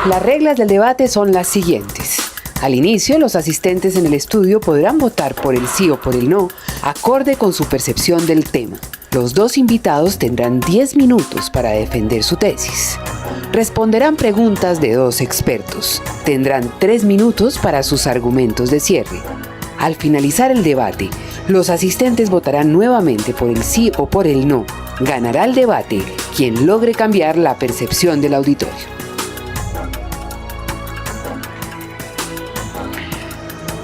Las reglas del debate son las siguientes. Al inicio, los asistentes en el estudio podrán votar por el sí o por el no, acorde con su percepción del tema. Los dos invitados tendrán 10 minutos para defender su tesis. Responderán preguntas de dos expertos. Tendrán 3 minutos para sus argumentos de cierre. Al finalizar el debate, los asistentes votarán nuevamente por el sí o por el no. Ganará el debate quien logre cambiar la percepción del auditorio.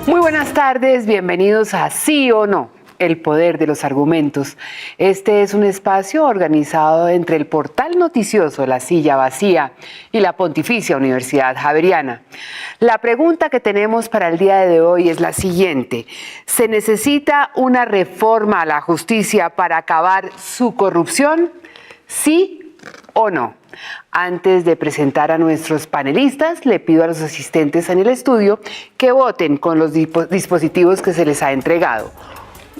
Muy buenas tardes, bienvenidos a Sí o No, el poder de los argumentos. Este es un espacio organizado entre el portal noticioso La Silla Vacía y la Pontificia Universidad Javeriana. La pregunta que tenemos para el día de hoy es la siguiente. ¿Se necesita una reforma a la justicia para acabar su corrupción? ¿Sí o no? Antes de presentar a nuestros panelistas, le pido a los asistentes en el estudio que voten con los dispositivos que se les ha entregado.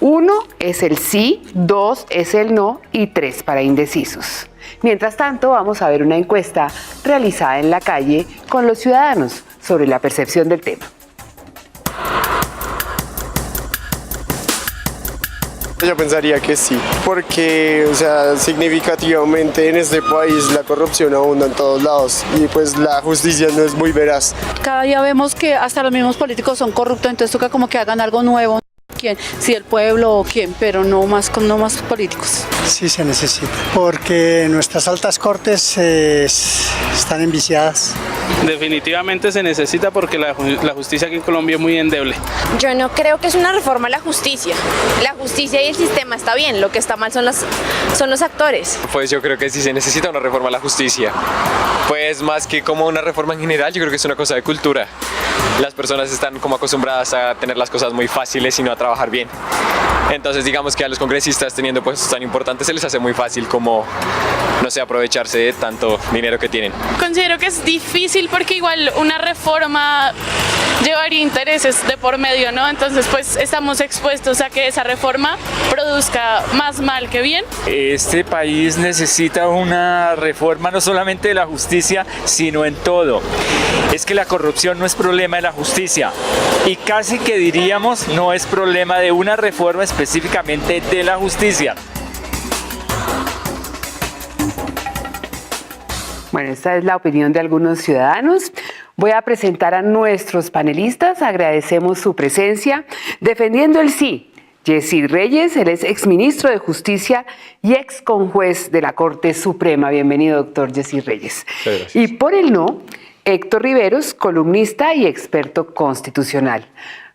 1 es el sí, 2 es el no y 3 para indecisos. Mientras tanto, vamos a ver una encuesta realizada en la calle con los ciudadanos sobre la percepción del tema. Yo pensaría que sí, porque, significativamente en este país la corrupción abunda en todos lados y pues la justicia no es muy veraz. Cada día vemos que hasta los mismos políticos son corruptos, entonces toca como que hagan algo nuevo. ¿Quién? Si el pueblo o quién, pero no más políticos. Sí se necesita, porque nuestras altas cortes están enviciadas. Definitivamente se necesita porque la justicia aquí en Colombia es muy endeble. Yo no creo que es una reforma a la justicia. La justicia y el sistema está bien, lo que está mal son los actores. Pues yo creo que sí se necesita una reforma a la justicia. Pues más que como una reforma en general, yo creo que es una cosa de cultura. Las personas están como acostumbradas a tener las cosas muy fáciles y no a trabajar bien. Entonces digamos que a los congresistas teniendo puestos tan importantes se les hace muy fácil como, no sé, aprovecharse de tanto dinero que tienen. Considero que es difícil porque igual una reforma llevaría intereses de por medio, ¿no? Entonces pues estamos expuestos a que esa reforma produzca más mal que bien. Este país necesita una reforma no solamente de la justicia, sino en todo. Es que la corrupción no es problema de la justicia y casi que diríamos no es problema de una reforma específicamente de la justicia. Bueno, esta es la opinión de algunos ciudadanos. Voy a presentar a nuestros panelistas. Agradecemos su presencia. Defendiendo el sí, Jessy Reyes, él es exministro de Justicia y ex conjuez de la Corte Suprema. Bienvenido, doctor Jessy Reyes. Y por el no, Héctor Riveros, columnista y experto constitucional.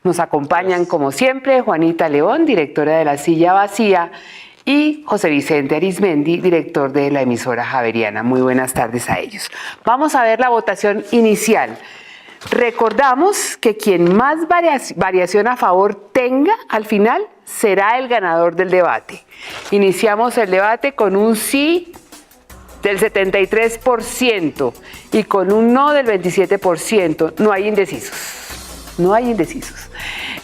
Nos acompañan, como siempre, Juanita León, directora de La Silla Vacía, y José Vicente Arizmendi, director de la emisora Javeriana. Muy buenas tardes a ellos. Vamos a ver la votación inicial. Recordamos que quien más variación a favor tenga al final será el ganador del debate. Iniciamos el debate con un sí del 73% y con un no del 27%. No hay indecisos. No hay indecisos.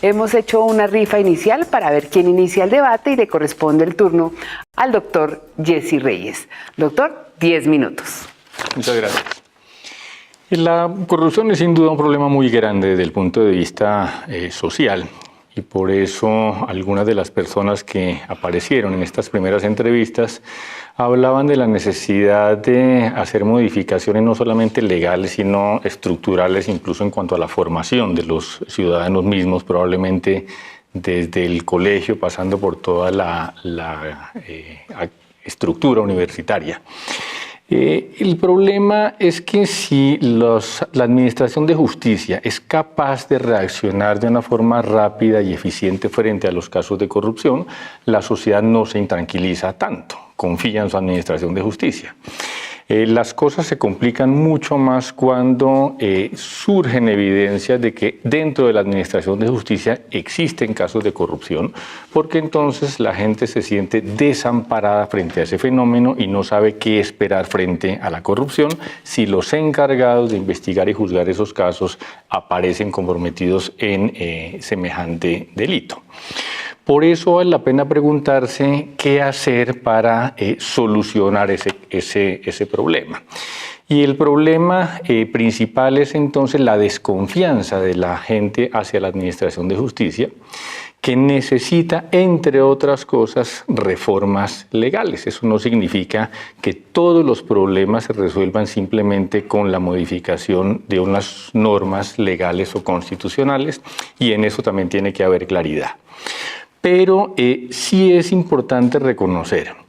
Hemos hecho una rifa inicial para ver quién inicia el debate y le corresponde el turno al doctor Jessy Reyes. Doctor, 10 minutos. Muchas gracias. La corrupción es sin duda un problema muy grande desde el punto de vista social. Y por eso algunas de las personas que aparecieron en estas primeras entrevistas hablaban de la necesidad de hacer modificaciones no solamente legales, sino estructurales, incluso en cuanto a la formación de los ciudadanos mismos, probablemente desde el colegio, pasando por toda la estructura universitaria. El problema es que si la Administración de Justicia es capaz de reaccionar de una forma rápida y eficiente frente a los casos de corrupción, la sociedad no se intranquiliza tanto, confía en su Administración de Justicia. Las cosas se complican mucho más cuando surgen evidencias de que dentro de la Administración de Justicia existen casos de corrupción, porque entonces la gente se siente desamparada frente a ese fenómeno y no sabe qué esperar frente a la corrupción si los encargados de investigar y juzgar esos casos aparecen comprometidos en semejante delito. Por eso vale la pena preguntarse qué hacer para solucionar ese problema. Y el problema principal es entonces la desconfianza de la gente hacia la administración de justicia, que necesita, entre otras cosas, reformas legales. Eso no significa que todos los problemas se resuelvan simplemente con la modificación de unas normas legales o constitucionales, y en eso también tiene que haber claridad. Pero sí es importante reconocer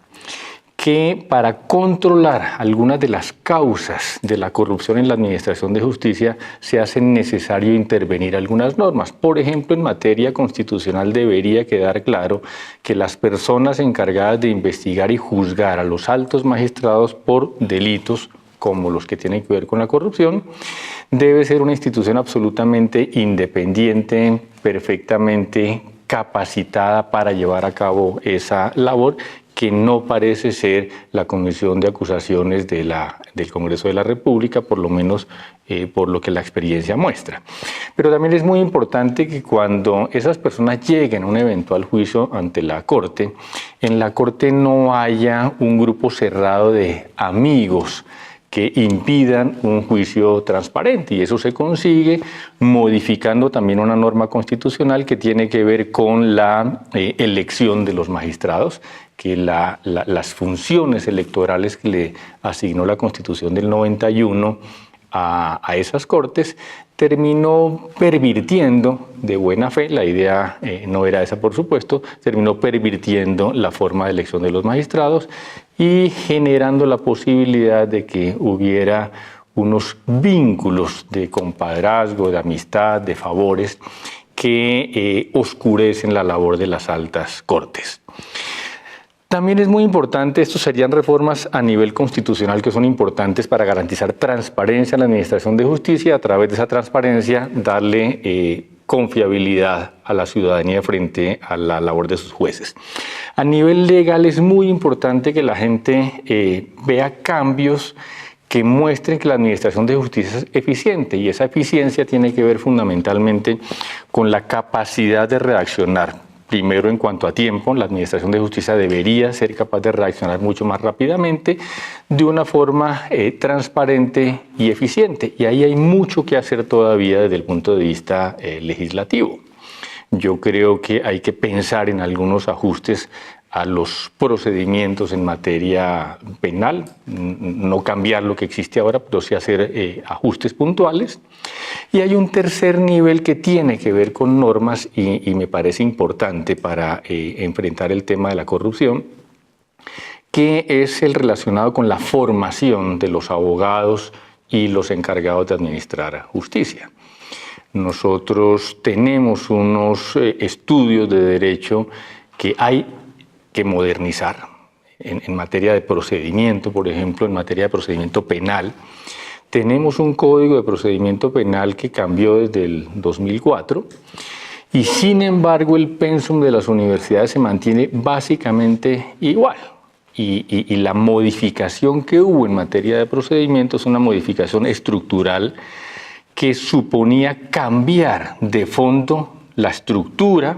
que para controlar algunas de las causas de la corrupción en la administración de justicia se hace necesario intervenir algunas normas. Por ejemplo, en materia constitucional debería quedar claro que las personas encargadas de investigar y juzgar a los altos magistrados por delitos como los que tienen que ver con la corrupción, debe ser una institución absolutamente independiente, perfectamente capacitada para llevar a cabo esa labor, que no parece ser la Comisión de Acusaciones del Congreso de la República, por lo menos por lo que la experiencia muestra. Pero también es muy importante que cuando esas personas lleguen a un eventual juicio ante la Corte, en la Corte no haya un grupo cerrado de amigos que impidan un juicio transparente, y eso se consigue modificando también una norma constitucional que tiene que ver con la elección de los magistrados, que las funciones electorales que le asignó la Constitución del 91 a esas cortes terminó pervirtiendo de buena fe, la idea no era esa por supuesto, terminó pervirtiendo la forma de elección de los magistrados y generando la posibilidad de que hubiera unos vínculos de compadrazgo, de amistad, de favores que oscurecen la labor de las altas cortes. También es muy importante, estos serían reformas a nivel constitucional que son importantes para garantizar transparencia en la administración de justicia, y a través de esa transparencia darle confiabilidad a la ciudadanía frente a la labor de sus jueces. A nivel legal es muy importante que la gente vea cambios que muestren que la administración de justicia es eficiente, y esa eficiencia tiene que ver fundamentalmente con la capacidad de reaccionar. Primero, en cuanto a tiempo, la administración de justicia debería ser capaz de reaccionar mucho más rápidamente, de una forma transparente y eficiente. Y ahí hay mucho que hacer todavía desde el punto de vista legislativo. Yo creo que hay que pensar en algunos ajustes a los procedimientos en materia penal, no cambiar lo que existe ahora, pero sí hacer ajustes puntuales. Y hay un tercer nivel que tiene que ver con normas y me parece importante para enfrentar el tema de la corrupción, que es el relacionado con la formación de los abogados y los encargados de administrar justicia. Nosotros tenemos unos estudios de derecho que hay que modernizar en materia de procedimiento, por ejemplo, en materia de procedimiento penal. Tenemos un código de procedimiento penal que cambió desde el 2004 y sin embargo el pensum de las universidades se mantiene básicamente igual. Y la modificación que hubo en materia de procedimiento es una modificación estructural que suponía cambiar de fondo la estructura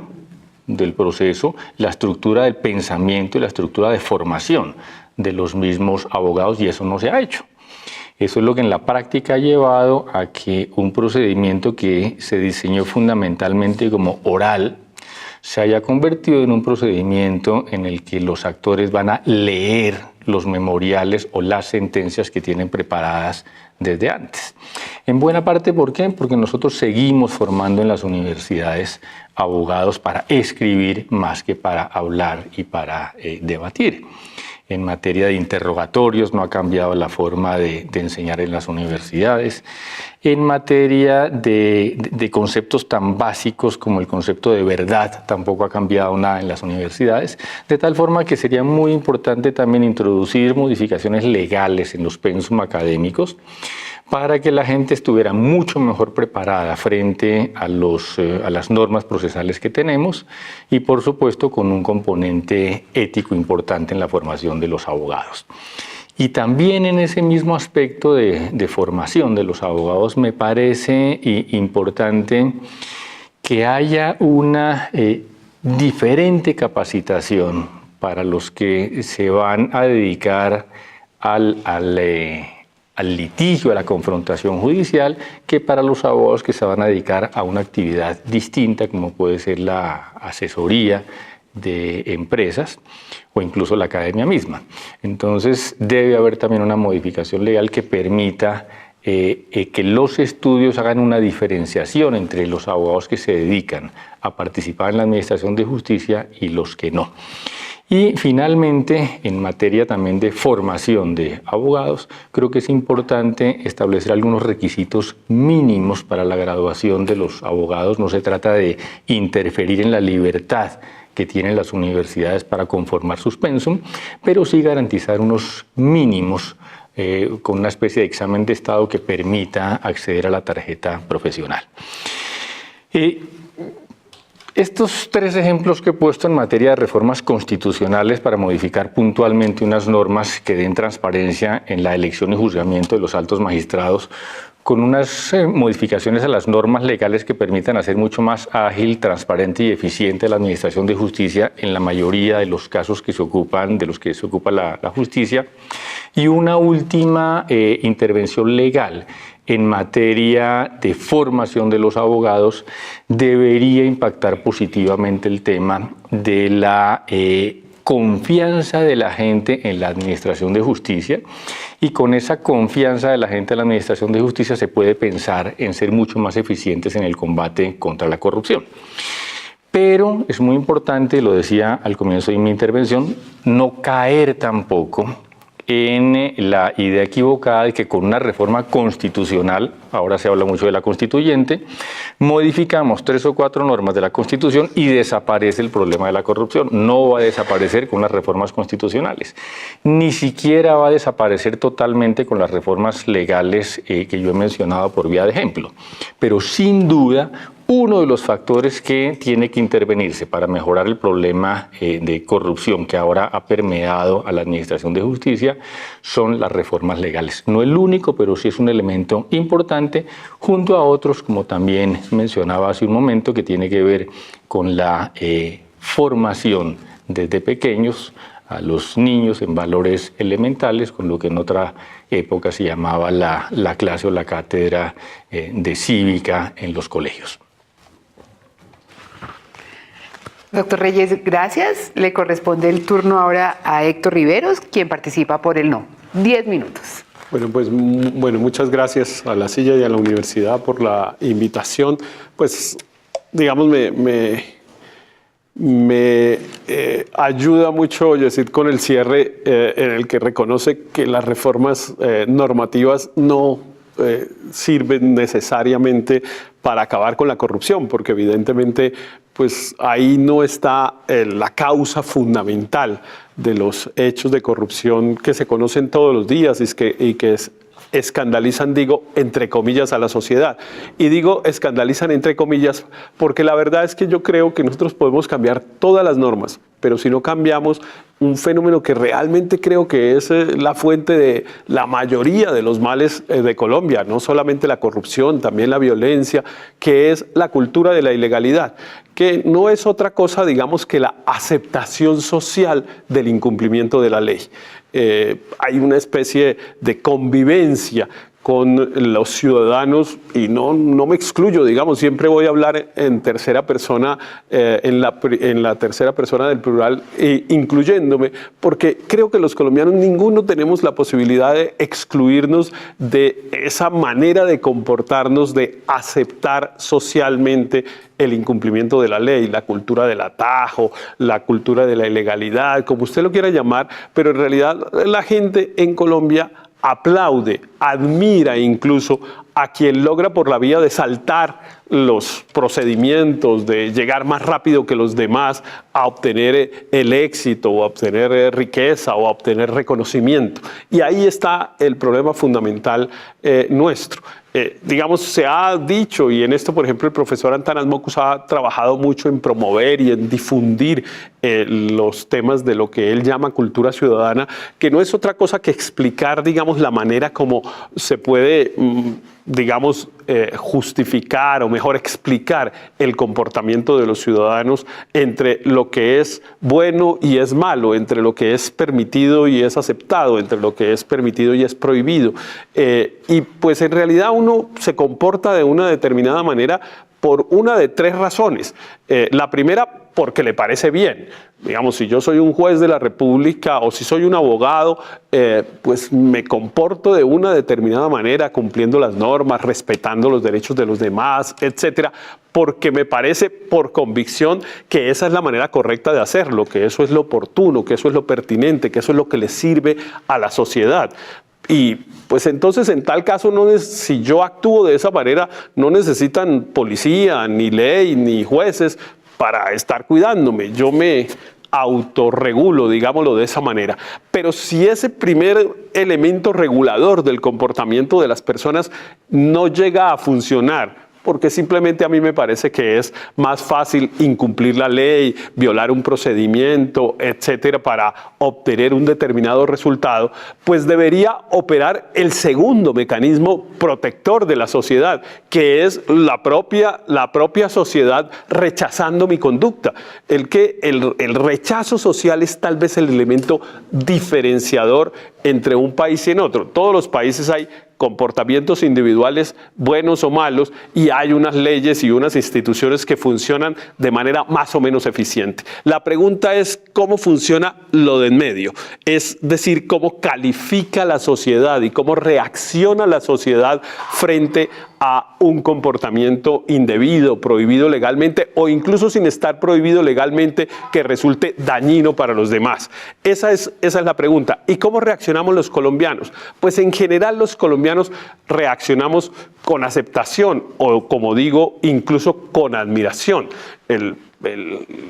del proceso, la estructura del pensamiento y la estructura de formación de los mismos abogados, y eso no se ha hecho. Eso es lo que en la práctica ha llevado a que un procedimiento que se diseñó fundamentalmente como oral se haya convertido en un procedimiento en el que los actores van a leer los memoriales o las sentencias que tienen preparadas desde antes. En buena parte, ¿por qué? Porque nosotros seguimos formando en las universidades abogados para escribir más que para hablar y para debatir. En materia de interrogatorios no ha cambiado la forma de enseñar en las universidades. En materia de conceptos tan básicos como el concepto de verdad tampoco ha cambiado nada en las universidades, de tal forma que sería muy importante también introducir modificaciones legales en los pensum académicos para que la gente estuviera mucho mejor preparada frente a las normas procesales que tenemos y, por supuesto, con un componente ético importante en la formación de los abogados. Y también en ese mismo aspecto de formación de los abogados me parece importante que haya una diferente capacitación para los que se van a dedicar al litigio, a la confrontación judicial, que para los abogados que se van a dedicar a una actividad distinta, como puede ser la asesoría de empresas o incluso la academia misma. Entonces debe haber también una modificación legal que permita que los estudios hagan una diferenciación entre los abogados que se dedican a participar en la administración de justicia y los que no. Y finalmente, en materia también de formación de abogados, creo que es importante establecer algunos requisitos mínimos para la graduación de los abogados. No se trata de interferir en la libertad que tienen las universidades para conformar sus pensum, pero sí garantizar unos mínimos con una especie de examen de estado que permita acceder a la tarjeta profesional. Estos tres ejemplos que he puesto en materia de reformas constitucionales para modificar puntualmente unas normas que den transparencia en la elección y juzgamiento de los altos magistrados, con unas modificaciones a las normas legales que permitan hacer mucho más ágil, transparente y eficiente la administración de justicia en la mayoría de los casos que se ocupan, de los que se ocupa la justicia. Y una última intervención legal en materia de formación de los abogados debería impactar positivamente el tema de la confianza de la gente en la administración de justicia, y con esa confianza de la gente en la administración de justicia se puede pensar en ser mucho más eficientes en el combate contra la corrupción. Pero es muy importante, lo decía al comienzo de mi intervención, no caer tampoco en la idea equivocada de que con una reforma constitucional, ahora se habla mucho de la constituyente, modificamos 3 o 4 normas de la Constitución y desaparece el problema de la corrupción. No va a desaparecer con las reformas constitucionales, ni siquiera va a desaparecer totalmente con las reformas legales que yo he mencionado por vía de ejemplo, pero sin duda uno de los factores que tiene que intervenirse para mejorar el problema de corrupción que ahora ha permeado a la administración de justicia son las reformas legales. No el único, pero sí es un elemento importante, junto a otros, como también mencionaba hace un momento, que tiene que ver con la formación desde pequeños a los niños en valores elementales, con lo que en otra época se llamaba la clase o la cátedra de cívica en los colegios. Doctor Reyes, gracias. Le corresponde el turno ahora a Héctor Riveros, quien participa por el no. 10 minutos. Bueno, pues muchas gracias a La Silla y a la universidad por la invitación. Pues, digamos, me ayuda mucho, Yesid, con el cierre en el que reconoce que las reformas normativas no sirven necesariamente para acabar con la corrupción, porque evidentemente pues ahí no está la causa fundamental de los hechos de corrupción que se conocen todos los días y que escandalizan, digo, entre comillas, a la sociedad. Y digo escandalizan entre comillas porque la verdad es que yo creo que nosotros podemos cambiar todas las normas, pero si no cambiamos un fenómeno que realmente creo que es la fuente de la mayoría de los males de Colombia, no solamente la corrupción, también la violencia, que es la cultura de la ilegalidad, que no es otra cosa, digamos, que la aceptación social del incumplimiento de la ley. Hay una especie de convivencia con los ciudadanos, y no me excluyo, digamos, siempre voy a hablar en tercera persona, en la tercera persona del plural, incluyéndome, porque creo que los colombianos ninguno tenemos la posibilidad de excluirnos de esa manera de comportarnos, de aceptar socialmente el incumplimiento de la ley, la cultura del atajo, la cultura de la ilegalidad, como usted lo quiera llamar, pero en realidad la gente en Colombia aplaude, admira incluso a quien logra por la vía de saltar los procedimientos, de llegar más rápido que los demás a obtener el éxito, o a obtener riqueza, o a obtener reconocimiento. Y ahí está el problema fundamental nuestro. Digamos, se ha dicho, y en esto, por ejemplo, el profesor Antanas Mocus ha trabajado mucho en promover y en difundir los temas de lo que él llama cultura ciudadana, que no es otra cosa que explicar, digamos, la manera como se puede digamos, justificar o mejor explicar el comportamiento de los ciudadanos entre lo que es bueno y es malo, entre lo que es permitido y es aceptado, entre lo que es permitido y es prohibido. Y pues en realidad uno se comporta de una determinada manera por una de tres razones. La primera, porque le parece bien. Digamos, si yo soy un juez de la República o si soy un abogado, pues me comporto de una determinada manera, cumpliendo las normas, respetando los derechos de los demás, etcétera, porque me parece por convicción que esa es la manera correcta de hacerlo, que eso es lo oportuno, que eso es lo pertinente, que eso es lo que le sirve a la sociedad. Y pues entonces en tal caso, si yo actúo de esa manera, no necesitan policía, ni ley, ni jueces para estar cuidándome. Yo me autorregulo, digámoslo de esa manera. Pero si ese primer elemento regulador del comportamiento de las personas no llega a funcionar, porque simplemente a mí me parece que es más fácil incumplir la ley, violar un procedimiento, etcétera, para obtener un determinado resultado, pues debería operar el segundo mecanismo protector de la sociedad, que es la propia sociedad rechazando mi conducta. El rechazo social es tal vez el elemento diferenciador entre un país y en otro. Todos los países hay comportamientos individuales buenos o malos y hay unas leyes y unas instituciones que funcionan de manera más o menos eficiente. La pregunta es cómo funciona lo de en medio, es decir, cómo califica la sociedad y cómo reacciona la sociedad frente a un comportamiento indebido, prohibido legalmente o incluso sin estar prohibido legalmente que resulte dañino para los demás. Esa es la pregunta. ¿Y cómo reaccionamos los colombianos? Pues en general los colombianos reaccionamos con aceptación o, como digo, incluso con admiración.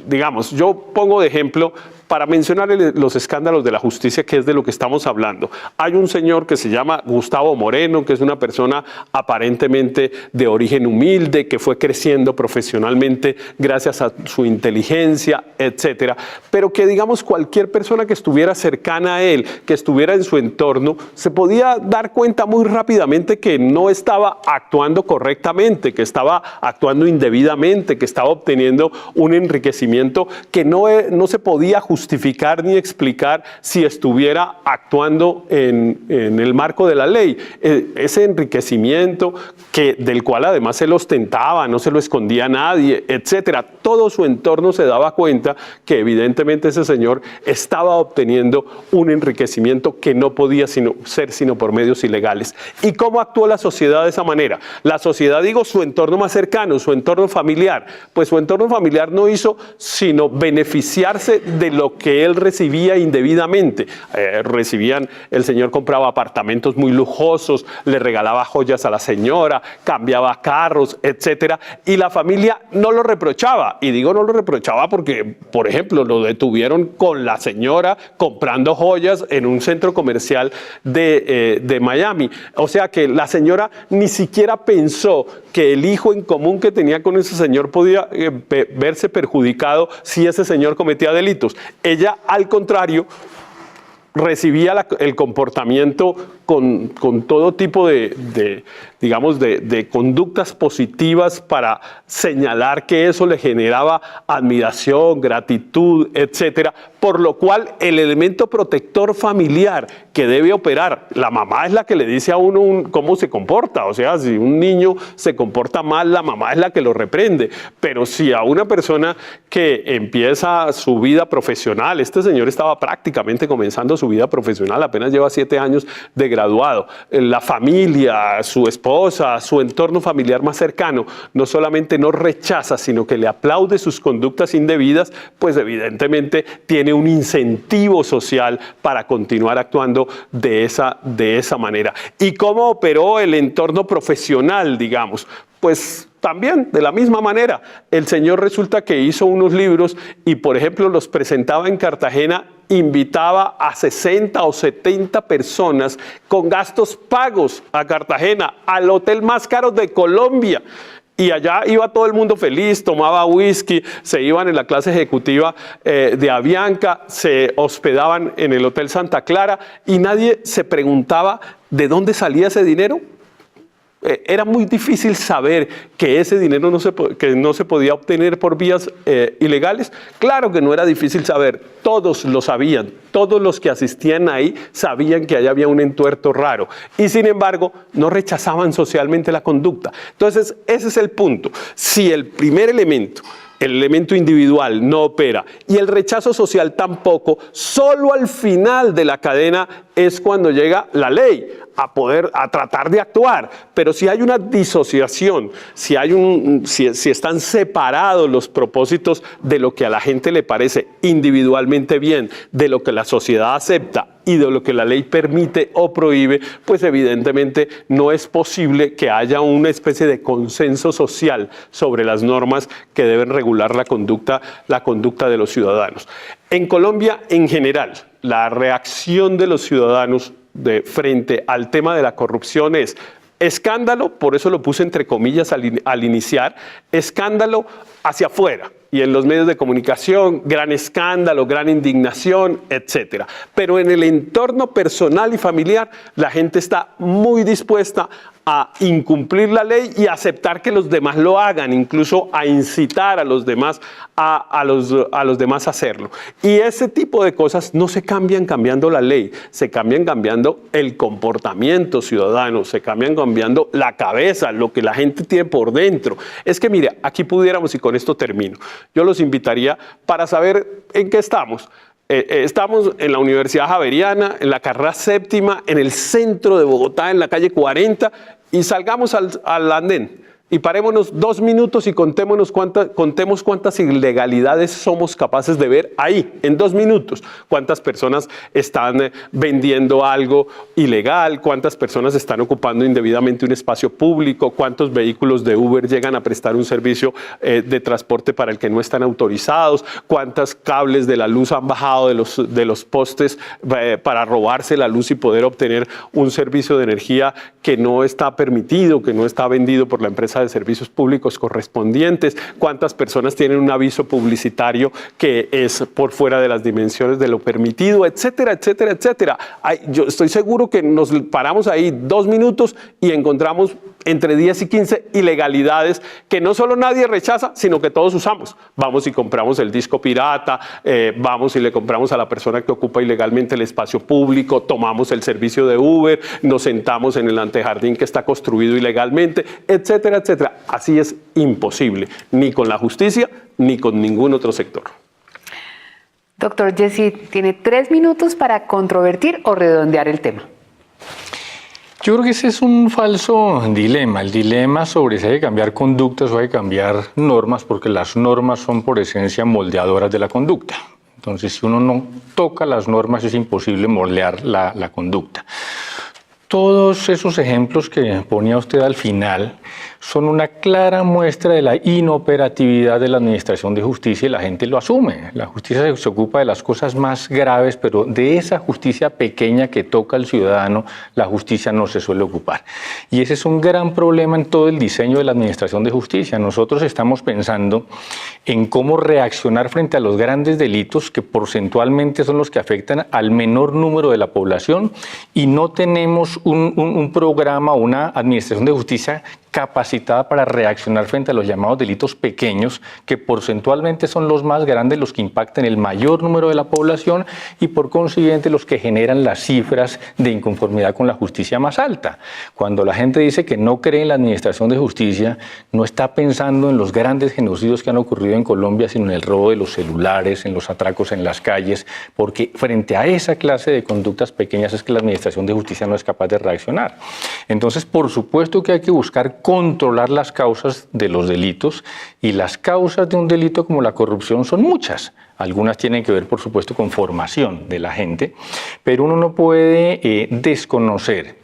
Digamos, yo pongo de ejemplo para mencionar los escándalos de la justicia, que es de lo que estamos hablando. Hay un señor que se llama Gustavo Moreno, que es una persona aparentemente de origen humilde, que fue creciendo profesionalmente gracias a su inteligencia, etcétera, pero que, digamos, cualquier persona que estuviera cercana a él, que estuviera en su entorno, se podía dar cuenta muy rápidamente que no estaba actuando correctamente, que estaba actuando indebidamente, que estaba obteniendo un enriquecimiento que no se podía justificar ni explicar si estuviera actuando en el marco de la ley. Ese enriquecimiento del cual además él ostentaba, no se lo escondía a nadie, etcétera. Todo su entorno se daba cuenta que evidentemente ese señor estaba obteniendo un enriquecimiento que no podía ser sino por medios ilegales. ¿Y cómo actuó la sociedad de esa manera? La sociedad, digo, su entorno más cercano, su entorno familiar. Pues su entorno familiar no hizo sino beneficiarse de lo que él recibía indebidamente. El señor compraba apartamentos muy lujosos, le regalaba joyas a la señora, cambiaba carros, etcétera, y la familia no lo reprochaba. Y digo no lo reprochaba porque, por ejemplo, lo detuvieron con la señora comprando joyas en un centro comercial de Miami. O sea que la señora ni siquiera pensó que el hijo en común que tenía con ese señor podía verse perjudicado si ese señor cometía delitos. Ella, al contrario, recibía el comportamiento con todo tipo de conductas positivas para señalar que eso le generaba admiración, gratitud, etcétera, por lo cual el elemento protector familiar que debe operar, la mamá es la que le dice a uno cómo se comporta, o sea, si un niño se comporta mal, la mamá es la que lo reprende, pero si a una persona que empieza su vida profesional, este señor estaba prácticamente comenzando su vida profesional, apenas lleva 7 años de graduado, la familia, su esposa, su entorno familiar más cercano, no solamente no rechaza, sino que le aplaude sus conductas indebidas, pues evidentemente tiene un incentivo social para continuar actuando de esa manera. ¿Y cómo operó el entorno profesional, digamos? Pues también de la misma manera. El señor resulta que hizo unos libros y, por ejemplo, los presentaba en Cartagena, invitaba a 60 o 70 personas con gastos pagos a Cartagena, al hotel más caro de Colombia. Y allá iba todo el mundo feliz, tomaba whisky, se iban en la clase ejecutiva de Avianca, se hospedaban en el Hotel Santa Clara y nadie se preguntaba de dónde salía ese dinero. era muy difícil saber que ese dinero no se podía obtener por vías ilegales. Claro que no era difícil saber, todos lo sabían, todos los que asistían ahí sabían que ahí había un entuerto raro y sin embargo no rechazaban socialmente la conducta. Entonces ese es el punto. Si el primer elemento, el elemento individual, no opera y el rechazo social tampoco, solo al final de la cadena es cuando llega la ley a tratar de actuar. Pero si hay una disociación, si están separados los propósitos de lo que a la gente le parece individualmente bien, de lo que la sociedad acepta y de lo que la ley permite o prohíbe, pues evidentemente no es posible que haya una especie de consenso social sobre las normas que deben regular la conducta de los ciudadanos. En Colombia, en general, la reacción de los ciudadanos frente al tema de la corrupción es escándalo, por eso lo puse entre comillas al iniciar, escándalo hacia afuera. Y en los medios de comunicación, gran escándalo, gran indignación, etc. Pero en el entorno personal y familiar, la gente está muy dispuesta a incumplir la ley y aceptar que los demás lo hagan, incluso a incitar a los demás a los demás a hacerlo. Y ese tipo de cosas no se cambian cambiando la ley, se cambian cambiando el comportamiento ciudadano, se cambian cambiando la cabeza, lo que la gente tiene por dentro. Es que mire, aquí pudiéramos, y con esto termino, yo los invitaría para saber en qué estamos. Estamos en la Universidad Javeriana, en la carrera séptima, en el centro de Bogotá, en la calle 40, y salgamos al andén y parémonos 2 minutos y contemos cuántas ilegalidades somos capaces de ver ahí, en 2 minutos. Cuántas personas están vendiendo algo ilegal, cuántas personas están ocupando indebidamente un espacio público, cuántos vehículos de Uber llegan a prestar un servicio de transporte para el que no están autorizados, cuántos cables de la luz han bajado de los postes para robarse la luz y poder obtener un servicio de energía que no está permitido, que no está vendido por la empresa de servicios públicos correspondientes, cuántas personas tienen un aviso publicitario que es por fuera de las dimensiones de lo permitido, etcétera, etcétera, etcétera. Yo estoy seguro que nos paramos ahí 2 minutos y encontramos entre 10 y 15 ilegalidades que no solo nadie rechaza, sino que todos usamos. Vamos y compramos el disco pirata, vamos y le compramos a la persona que ocupa ilegalmente el espacio público, tomamos el servicio de Uber, nos sentamos en el antejardín que está construido ilegalmente, etcétera, etcétera. Así es imposible, ni con la justicia, ni con ningún otro sector. Doctor Yesid, tiene 3 minutos para controvertir o redondear el tema. Yo creo que ese es un falso dilema, el dilema sobre si hay que cambiar conductas o hay que cambiar normas, porque las normas son por esencia moldeadoras de la conducta. Entonces, si uno no toca las normas, es imposible moldear la conducta. Todos esos ejemplos que ponía usted al final son una clara muestra de la inoperatividad de la administración de justicia y la gente lo asume. La justicia se ocupa de las cosas más graves, pero de esa justicia pequeña que toca al ciudadano, la justicia no se suele ocupar. Y ese es un gran problema en todo el diseño de la administración de justicia. Nosotros estamos pensando en cómo reaccionar frente a los grandes delitos que porcentualmente son los que afectan al menor número de la población y no tenemos un programa, una administración de justicia capacitada para reaccionar frente a los llamados delitos pequeños, que porcentualmente son los más grandes, los que impactan el mayor número de la población y por consiguiente los que generan las cifras de inconformidad con la justicia más alta. Cuando la gente dice que no cree en la administración de justicia, no está pensando en los grandes genocidios que han ocurrido en Colombia, sino en el robo de los celulares, en los atracos en las calles, porque frente a esa clase de conductas pequeñas es que la administración de justicia no es capaz de reaccionar. Entonces, por supuesto que hay que buscar controlar las causas de los delitos, y las causas de un delito como la corrupción son muchas. Algunas tienen que ver, por supuesto, con formación de la gente, pero uno no puede desconocer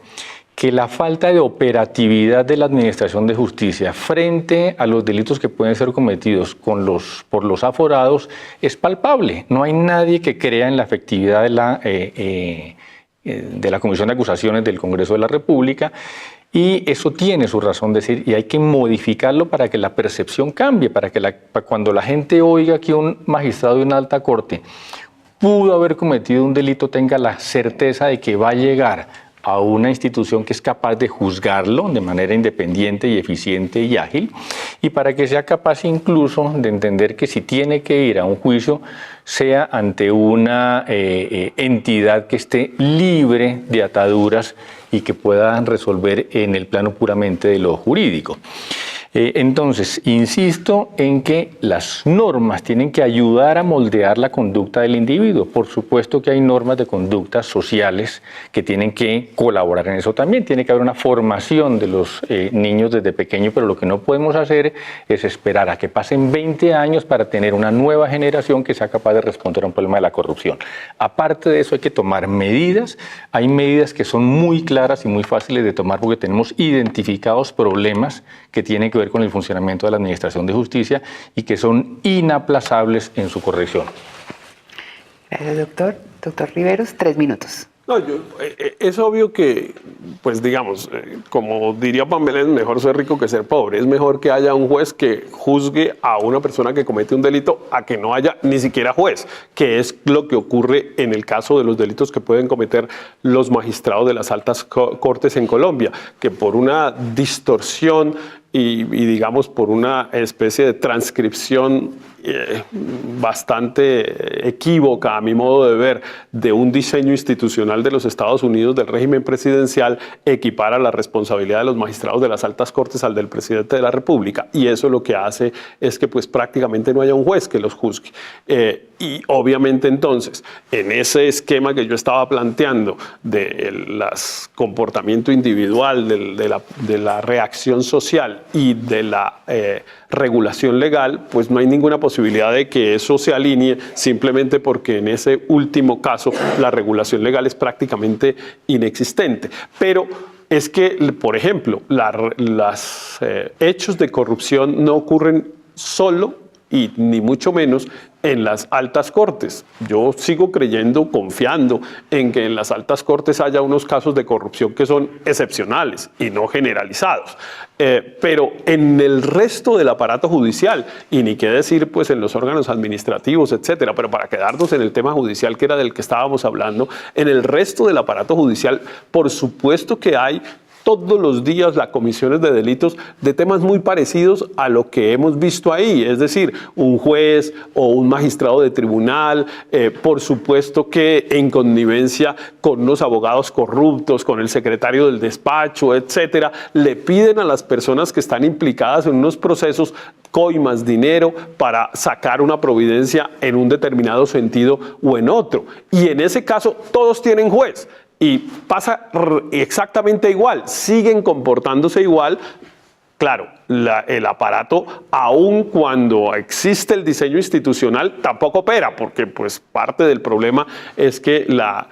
que la falta de operatividad de la administración de justicia frente a los delitos que pueden ser cometidos por los aforados es palpable. No hay nadie que crea en la efectividad de la Comisión de Acusaciones del Congreso de la República. Y eso tiene su razón de ser y hay que modificarlo para que la percepción cambie, para que cuando la gente oiga que un magistrado de una alta corte pudo haber cometido un delito, tenga la certeza de que va a llegar a una institución que es capaz de juzgarlo de manera independiente y eficiente y ágil, y para que sea capaz incluso de entender que si tiene que ir a un juicio, sea ante una entidad que esté libre de ataduras y que pueda resolver en el plano puramente de lo jurídico. Entonces, insisto en que las normas tienen que ayudar a moldear la conducta del individuo. Por supuesto que hay normas de conductas sociales que tienen que colaborar en eso también. Tiene que haber una formación de los niños desde pequeños, pero lo que no podemos hacer es esperar a que pasen 20 años para tener una nueva generación que sea capaz de responder a un problema de la corrupción. Aparte de eso, hay que tomar medidas. Hay medidas que son muy claras y muy fáciles de tomar porque tenemos identificados problemas que tienen que ver con el funcionamiento de la Administración de Justicia y que son inaplazables en su corrección. Gracias, doctor. Doctor Riveros, 3 minutos. No, es obvio que, pues digamos, como diría Pamela, es mejor ser rico que ser pobre. Es mejor que haya un juez que juzgue a una persona que comete un delito a que no haya ni siquiera juez, que es lo que ocurre en el caso de los delitos que pueden cometer los magistrados de las altas cortes en Colombia, que por una distorsión y digamos por una especie de transcripción bastante equívoca, a mi modo de ver, de un diseño institucional de los Estados Unidos del régimen presidencial, equipara la responsabilidad de los magistrados de las altas cortes al del presidente de la República, y eso lo que hace es que pues prácticamente no haya un juez que los juzgue. Y obviamente entonces, en ese esquema que yo estaba planteando del comportamiento individual, de la reacción social y de la regulación legal, pues no hay ninguna posibilidad de que eso se alinee, simplemente porque en ese último caso la regulación legal es prácticamente inexistente. Pero es que, por ejemplo, los hechos de corrupción no ocurren solo y ni mucho menos en las altas cortes. Yo sigo creyendo, confiando en que en las altas cortes haya unos casos de corrupción que son excepcionales y no generalizados. Pero en el resto del aparato judicial, y ni qué decir pues en los órganos administrativos, etcétera, pero para quedarnos en el tema judicial que era del que estábamos hablando, en el resto del aparato judicial, por supuesto que hay todos los días las comisiones de delitos de temas muy parecidos a lo que hemos visto ahí, es decir, un juez o un magistrado de tribunal, por supuesto que en connivencia con unos abogados corruptos, con el secretario del despacho, etcétera, le piden a las personas que están implicadas en unos procesos coimas, dinero, para sacar una providencia en un determinado sentido o en otro. Y en ese caso todos tienen juez. Y pasa exactamente igual, siguen comportándose igual. Claro, el aparato, aun cuando existe el diseño institucional, tampoco opera, porque pues parte del problema es que la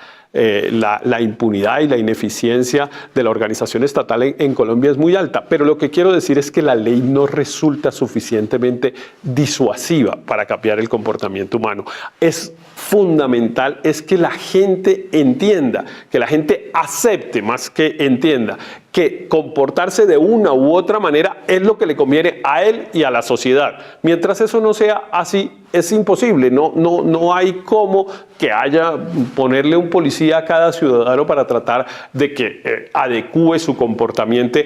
impunidad y la ineficiencia de la organización estatal en Colombia es muy alta. Pero lo que quiero decir es que la ley no resulta suficientemente disuasiva para cambiar el comportamiento humano. Es fundamental es que la gente entienda, que la gente acepte más que entienda, que comportarse de una u otra manera es lo que le conviene a él y a la sociedad. Mientras eso no sea así, es imposible. No hay cómo que haya ponerle un policía a cada ciudadano para tratar de que adecúe su comportamiento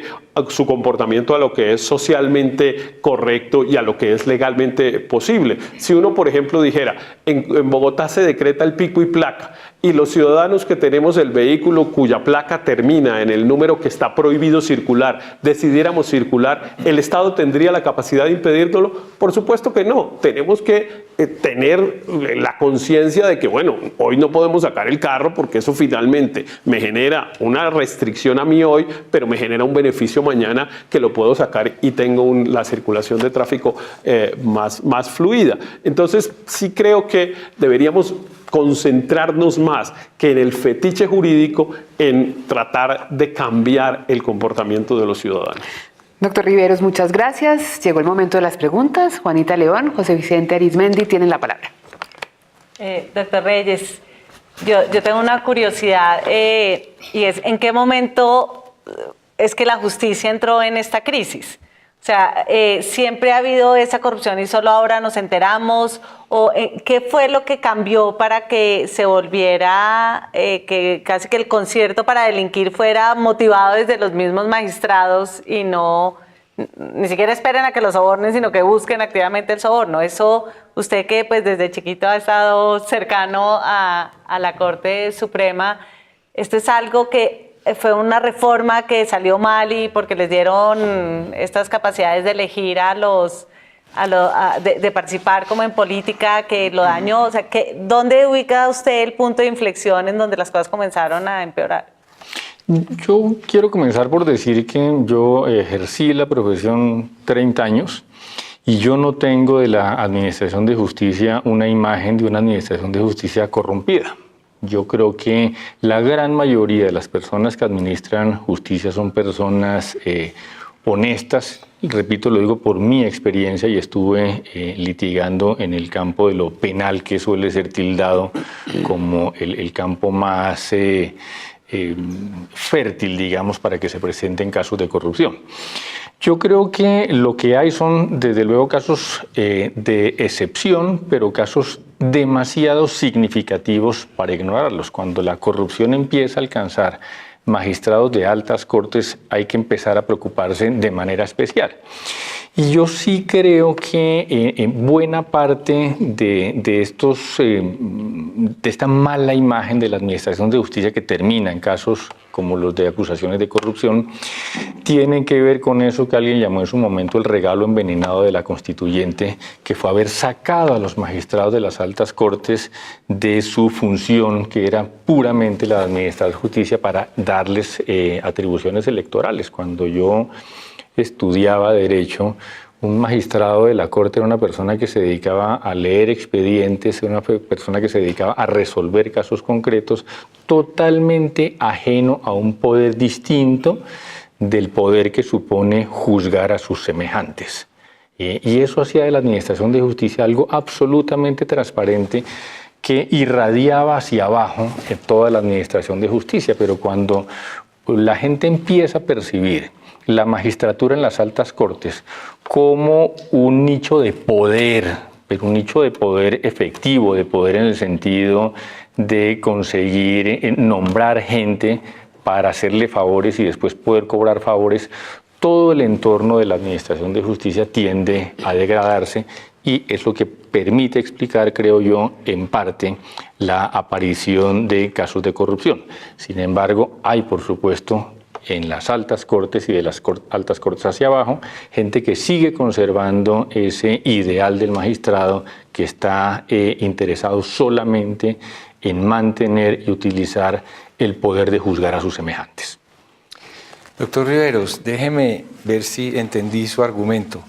a lo que es socialmente correcto y a lo que es legalmente posible. Si uno, por ejemplo, dijera, en Bogotá se decreta el pico y placa, y los ciudadanos que tenemos el vehículo cuya placa termina en el número que está prohibido circular, decidiéramos circular, ¿el Estado tendría la capacidad de impedirlo? Por supuesto que no. Tenemos que tener la conciencia de que, bueno, hoy no podemos sacar el carro porque eso finalmente me genera una restricción a mí hoy, pero me genera un beneficio mañana que lo puedo sacar y tengo la circulación de tráfico más fluida. Entonces, sí creo que deberíamos concentrarnos más que en el fetiche jurídico en tratar de cambiar el comportamiento de los ciudadanos. Doctor Riveros, muchas gracias. Llegó el momento de las preguntas. Juanita León, José Vicente Arizmendi tienen la palabra. Doctor Reyes, yo tengo una curiosidad y es ¿en qué momento es que la justicia entró en esta crisis? O sea, ¿siempre ha habido esa corrupción y solo ahora nos enteramos? ¿O qué fue lo que cambió para que se volviera, que casi que el concierto para delinquir fuera motivado desde los mismos magistrados y no, ni siquiera esperen a que los sobornen, sino que busquen activamente el soborno? Eso, usted que pues desde chiquito ha estado cercano a la Corte Suprema, ¿esto es algo que fue una reforma que salió mal y porque les dieron estas capacidades de elegir de participar como en política, que lo dañó? O sea, ¿dónde ubica usted el punto de inflexión en donde las cosas comenzaron a empeorar? Yo quiero comenzar por decir que yo ejercí la profesión 30 años y yo no tengo de la Administración de Justicia una imagen de una Administración de Justicia corrompida. Yo creo que la gran mayoría de las personas que administran justicia son personas honestas, y repito, lo digo por mi experiencia, y estuve litigando en el campo de lo penal, que suele ser tildado como el campo más fértil, digamos, para que se presenten casos de corrupción. Yo creo que lo que hay son, desde luego, casos de excepción, pero casos demasiado significativos para ignorarlos. Cuando la corrupción empieza a alcanzar magistrados de altas cortes, hay que empezar a preocuparse de manera especial. Y yo sí creo que buena parte de esta mala imagen de la Administración de Justicia, que termina en casos como los de acusaciones de corrupción, tiene que ver con eso que alguien llamó en su momento el regalo envenenado de la Constituyente, que fue haber sacado a los magistrados de las altas cortes de su función, que era puramente la de administrar justicia, para darles atribuciones electorales. Cuando yo estudiaba Derecho, un magistrado de la Corte era una persona que se dedicaba a leer expedientes, era una persona que se dedicaba a resolver casos concretos, totalmente ajeno a un poder distinto del poder que supone juzgar a sus semejantes. Y eso hacía de la Administración de Justicia algo absolutamente transparente, que irradiaba hacia abajo en toda la Administración de Justicia. Pero cuando la gente empieza a percibir la magistratura en las altas cortes como un nicho de poder, pero un nicho de poder efectivo, de poder en el sentido de conseguir nombrar gente para hacerle favores y después poder cobrar favores, todo el entorno de la Administración de Justicia tiende a degradarse, y es lo que permite explicar, creo yo, en parte, la aparición de casos de corrupción. Sin embargo, hay, por supuesto, en las altas cortes y de las altas cortes hacia abajo, gente que sigue conservando ese ideal del magistrado, que está interesado solamente en mantener y utilizar el poder de juzgar a sus semejantes. Doctor Riveros, déjeme ver si entendí su argumento.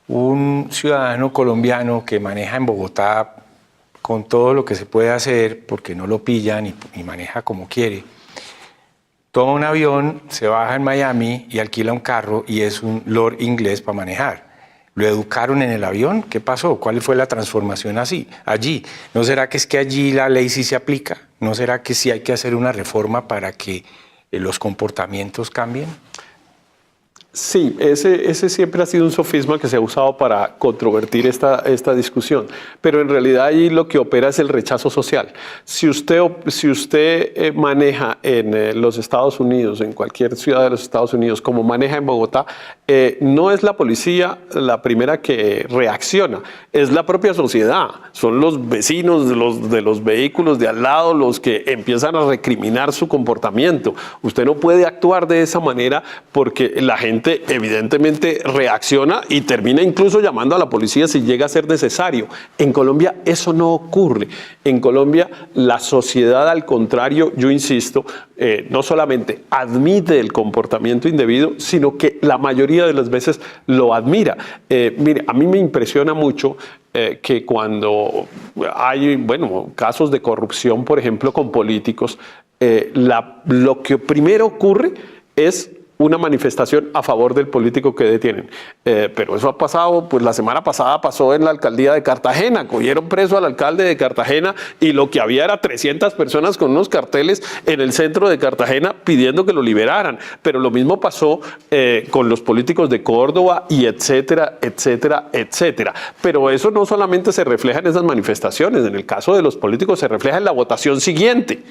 Un ciudadano colombiano que maneja en Bogotá con todo lo que se puede hacer, porque no lo pillan y maneja como quiere, toma un avión, se baja en Miami y alquila un carro y es un lord inglés para manejar. ¿Lo educaron en el avión? ¿Qué pasó? ¿Cuál fue la transformación allí? ¿No será que es que allí la ley sí se aplica? ¿No será que sí hay que hacer una reforma para que los comportamientos cambien? Sí, ese siempre ha sido un sofisma que se ha usado para controvertir esta discusión, pero en realidad ahí lo que opera es el rechazo social. Si usted maneja en los Estados Unidos, en cualquier ciudad de los Estados Unidos, como maneja en Bogotá, no es la policía la primera que reacciona, es la propia sociedad, son los vecinos de los vehículos de al lado los que empiezan a recriminar su comportamiento. Usted no puede actuar de esa manera porque la gente evidentemente reacciona y termina incluso llamando a la policía si llega a ser necesario. En Colombia eso no ocurre. En Colombia la sociedad, al contrario, yo insisto, no solamente admite el comportamiento indebido, sino que la mayoría de las veces lo admira. Mire, a mí me impresiona mucho que cuando hay, casos de corrupción, por ejemplo, con políticos, lo que primero ocurre es una manifestación a favor del político que detienen. Pero eso ha pasado, pues la semana pasada pasó en la alcaldía de Cartagena, cogieron preso al alcalde de Cartagena y lo que había era 300 personas con unos carteles en el centro de Cartagena pidiendo que lo liberaran. Pero lo mismo pasó con los políticos de Córdoba y etcétera, etcétera, etcétera. Pero eso no solamente se refleja en esas manifestaciones, en el caso de los políticos se refleja en la votación siguiente.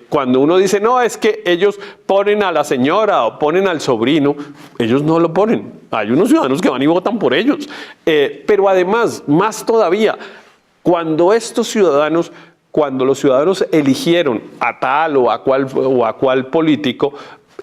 Cuando uno dice, no, es que ellos ponen a la señora o ponen al sobrino, ellos no lo ponen. Hay unos ciudadanos que van y votan por ellos. Pero además, más todavía, cuando los ciudadanos eligieron a tal o a cual político,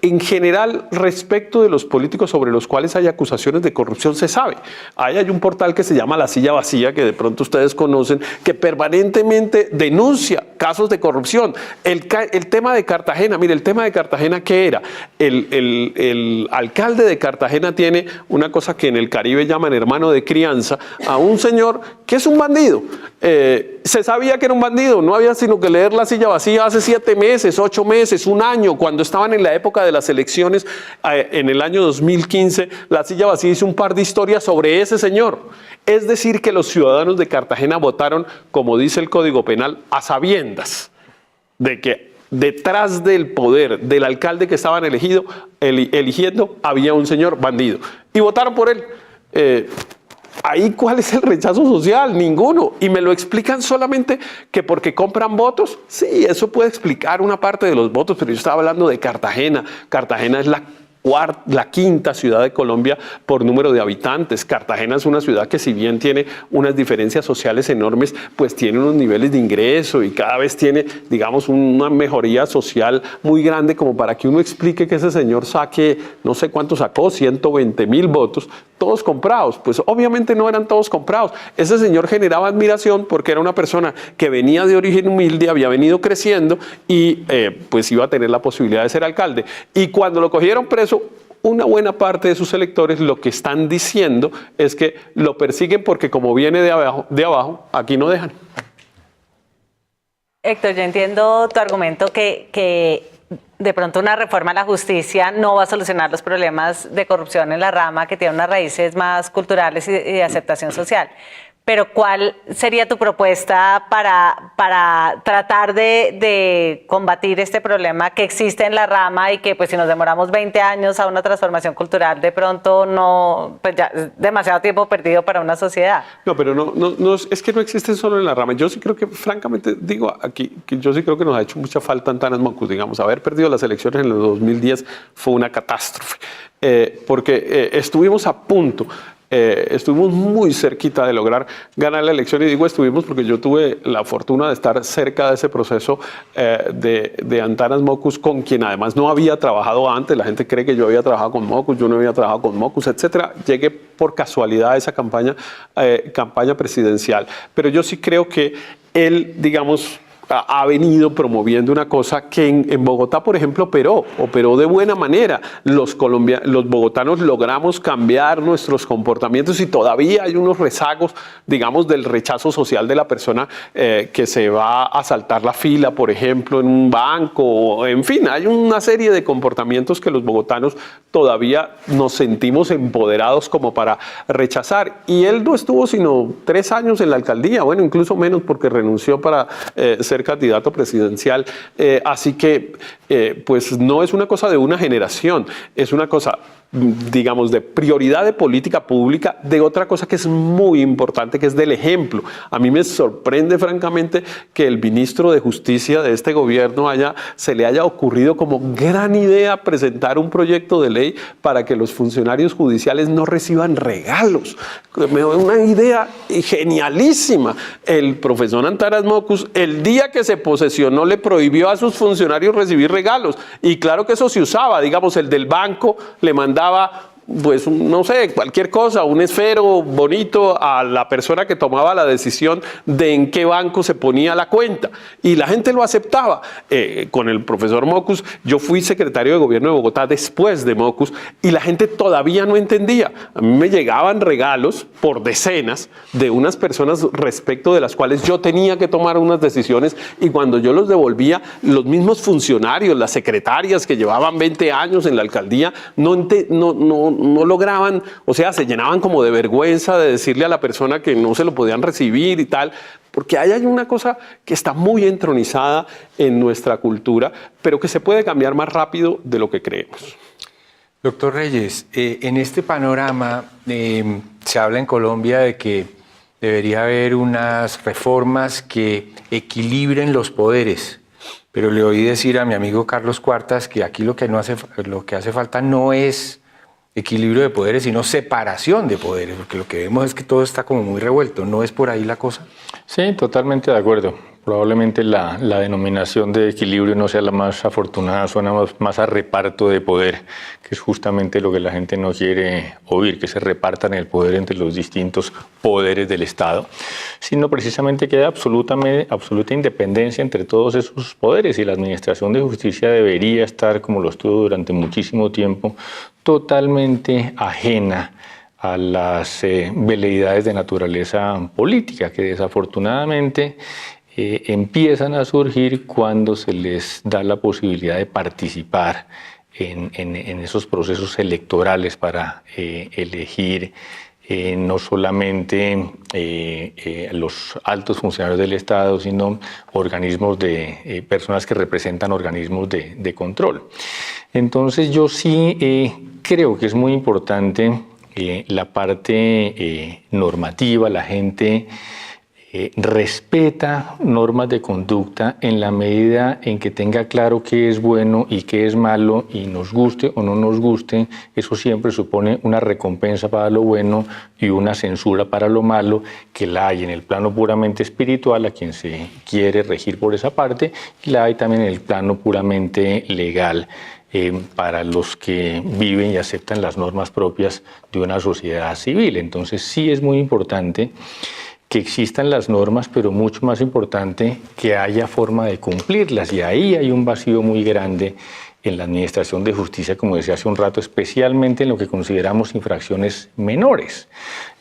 en general, respecto de los políticos sobre los cuales hay acusaciones de corrupción, se sabe. Ahí hay un portal que se llama La Silla Vacía, que de pronto ustedes conocen, que permanentemente denuncia casos de corrupción. El tema de Cartagena, mire, el tema de Cartagena, ¿qué era? El alcalde de Cartagena tiene una cosa que en el Caribe llaman hermano de crianza, a un señor que es un bandido. Se sabía que era un bandido, no había sino que leer La Silla Vacía hace 7 meses, 8 meses, un año, cuando estaban en la época de las elecciones en el año 2015, La Silla Vacía hizo un par de historias sobre ese señor. Es decir, que los ciudadanos de Cartagena votaron, como dice el Código Penal, a sabiendas de que detrás del poder del alcalde que estaban eligiendo había un señor bandido. Y votaron por él. Ahí, ¿cuál es el rechazo social? Ninguno. Y me lo explican solamente que porque compran votos. Sí, eso puede explicar una parte de los votos, pero yo estaba hablando de Cartagena. Cartagena es la quinta ciudad de Colombia por número de habitantes. Cartagena es una ciudad que, si bien tiene unas diferencias sociales enormes, pues tiene unos niveles de ingreso y cada vez tiene, digamos, una mejoría social muy grande, como para que uno explique que ese señor saque, no sé cuánto sacó, 120.000 votos, todos comprados. Pues obviamente no eran todos comprados. Ese señor generaba admiración porque era una persona que venía de origen humilde, había venido creciendo y pues iba a tener la posibilidad de ser alcalde. Y cuando lo cogieron preso, una buena parte de sus electores lo que están diciendo es que lo persiguen porque como viene de abajo, aquí no dejan. Héctor, yo entiendo tu argumento que de pronto una reforma a la justicia no va a solucionar los problemas de corrupción en la rama, que tiene unas raíces más culturales y de aceptación social. Pero ¿cuál sería tu propuesta para tratar de combatir este problema que existe en la rama y que, pues, si nos demoramos 20 años a una transformación cultural, de pronto no, pues ya es demasiado tiempo perdido para una sociedad? No, pero no es que no existen solo en la rama. Yo sí creo que, francamente, digo aquí, que yo sí creo que nos ha hecho mucha falta Antanas Mockus, digamos. Haber perdido las elecciones en el 2010 fue una catástrofe, porque estuvimos a punto. Estuvimos muy cerquita de lograr ganar la elección, y digo estuvimos porque yo tuve la fortuna de estar cerca de ese proceso de Antanas Mockus, con quien además no había trabajado antes. La gente cree que yo había trabajado con Mockus, yo no había trabajado con Mockus, etcétera. Llegué por casualidad a esa campaña presidencial, pero yo sí creo que él, digamos, ha venido promoviendo una cosa que en Bogotá, por ejemplo, operó de buena manera. Los bogotanos logramos cambiar nuestros comportamientos y todavía hay unos rezagos, digamos, del rechazo social de la persona que se va a saltar la fila, por ejemplo, en un banco. En fin, hay una serie de comportamientos que los bogotanos todavía nos sentimos empoderados como para rechazar. Y él no estuvo sino 3 años en la alcaldía, bueno, incluso menos, porque renunció para ser candidato presidencial, así que pues no es una cosa de una generación, es una cosa, digamos, de prioridad de política pública, de otra cosa que es muy importante, que es del ejemplo. A mí me sorprende francamente que el ministro de Justicia de este gobierno se le haya ocurrido como gran idea presentar un proyecto de ley para que los funcionarios judiciales no reciban regalos. Una idea genialísima. El profesor Antanas Mockus, el día que se posesionó, le prohibió a sus funcionarios recibir regalos, y claro que eso se usaba, digamos, el del banco le mandaba pues no sé, cualquier cosa, un esfero bonito a la persona que tomaba la decisión de en qué banco se ponía la cuenta. Y la gente lo aceptaba. Con el profesor Mockus, yo fui secretario de gobierno de Bogotá después de Mockus y la gente todavía no entendía. A mí me llegaban regalos por decenas de unas personas respecto de las cuales yo tenía que tomar unas decisiones, y cuando yo los devolvía, los mismos funcionarios, las secretarias que llevaban 20 años en la alcaldía, no lograban, o sea, se llenaban como de vergüenza de decirle a la persona que no se lo podían recibir y tal, porque hay una cosa que está muy entronizada en nuestra cultura, pero que se puede cambiar más rápido de lo que creemos. Doctor Reyes, en este panorama se habla en Colombia de que debería haber unas reformas que equilibren los poderes. Pero le oí decir a mi amigo Carlos Cuartas que aquí lo que hace falta no es equilibrio de poderes, sino separación de poderes, porque lo que vemos es que todo está como muy revuelto. ¿No es por ahí la cosa? Sí, totalmente de acuerdo. Probablemente la denominación de equilibrio no sea la más afortunada, suena más a reparto de poder, que es justamente lo que la gente no quiere oír, que se repartan el poder entre los distintos poderes del Estado, sino precisamente que haya absoluta independencia entre todos esos poderes, y la Administración de Justicia debería estar, como lo estuvo durante muchísimo tiempo, totalmente ajena a las veleidades de naturaleza política, que desafortunadamente empiezan a surgir cuando se les da la posibilidad de participar en esos procesos electorales para elegir no solamente los altos funcionarios del Estado, sino organismos de personas que representan organismos de control. Entonces yo sí creo que es muy importante la parte normativa. La gente respeta normas de conducta en la medida en que tenga claro qué es bueno y qué es malo, y nos guste o no nos guste, eso siempre supone una recompensa para lo bueno y una censura para lo malo, que la hay en el plano puramente espiritual a quien se quiere regir por esa parte, y la hay también en el plano puramente legal para los que viven y aceptan las normas propias de una sociedad civil. Entonces sí es muy importante que existan las normas, pero mucho más importante que haya forma de cumplirlas, y ahí hay un vacío muy grande en la Administración de Justicia, como decía hace un rato, especialmente en lo que consideramos infracciones menores.